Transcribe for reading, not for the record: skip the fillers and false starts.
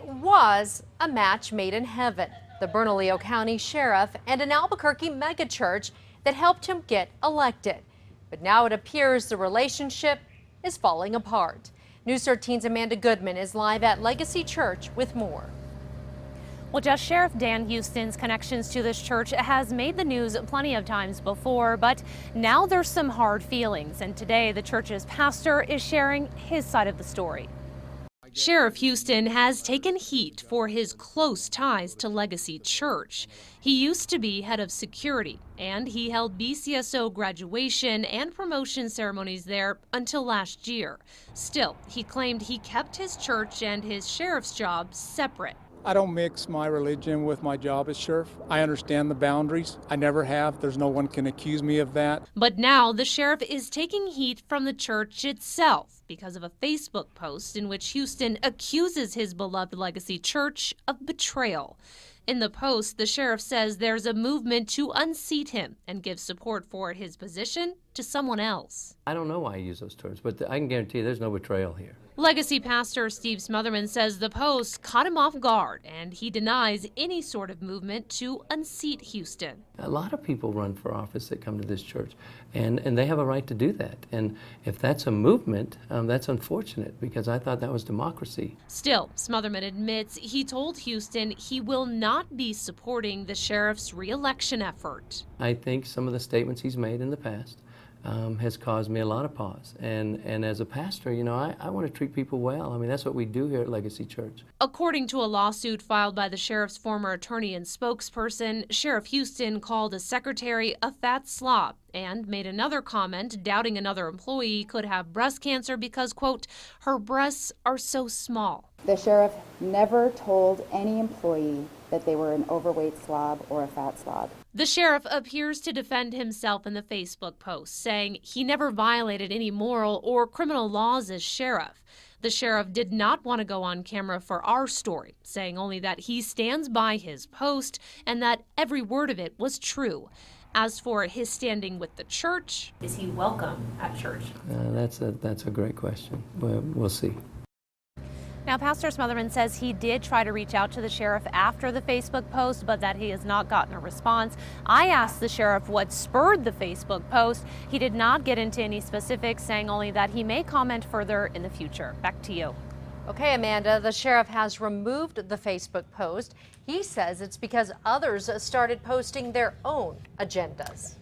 was a match made in heaven. The Bernalillo County Sheriff and an Albuquerque megachurch that helped him get elected. But now it appears the relationship is falling apart. News 13's Amanda Goodman is live at Legacy Church with more. Well, just Sheriff Dan Houston's connections to this church has made the news plenty of times before, but now there's some hard feelings, and today the church's pastor is sharing his side of the story. Sheriff Houston has taken heat for his close ties to Legacy Church. He used to be head of security, and he held BCSO graduation and promotion ceremonies there until last year. Still, he claimed he kept his church and his sheriff's job separate. I don't mix my religion with my job as sheriff. I understand the boundaries. I never have. There's no one can accuse me of that. But now the sheriff is taking heat from the church itself because of a Facebook post in which Houston accuses his beloved Legacy Church of betrayal. In the post, the sheriff says there's a movement to unseat him and give support for his position to someone else. I don't know why he used those terms, but I can guarantee you there's no betrayal here. Legacy pastor Steve Smotherman says the post caught him off guard, and he denies any sort of movement to unseat Houston. A lot of people run for office that come to this church, and they have a right to do that. And if that's a movement, that's unfortunate, because I thought that was democracy. Still, Smotherman admits he told Houston he will not be supporting the sheriff's re-election effort. I think some of the statements he's made in the past has caused me a lot of pause. And as a pastor, you know, I want to treat people well. I mean, that's what we do here at Legacy Church. According to a lawsuit filed by the sheriff's former attorney and spokesperson, Sheriff Houston called a secretary a fat slob and made another comment doubting another employee could have breast cancer because, quote, her breasts are so small. The sheriff never told any employee that they were an overweight slob or a fat slob. The sheriff appears to defend himself in the Facebook post, saying he never violated any moral or criminal laws as sheriff. The sheriff did not want to go on camera for our story, saying only that he stands by his post and that every word of it was true. As for his standing with the church, is he welcome at church? That's a great question. We'll see. Now, Pastor Smotherman says he did try to reach out to the sheriff after the Facebook post, but that he has not gotten a response. I asked the sheriff what spurred the Facebook post. He did not get into any specifics, saying only that he may comment further in the future. Back to you. Okay, Amanda, the sheriff has removed the Facebook post. He says it's because others started posting their own agendas.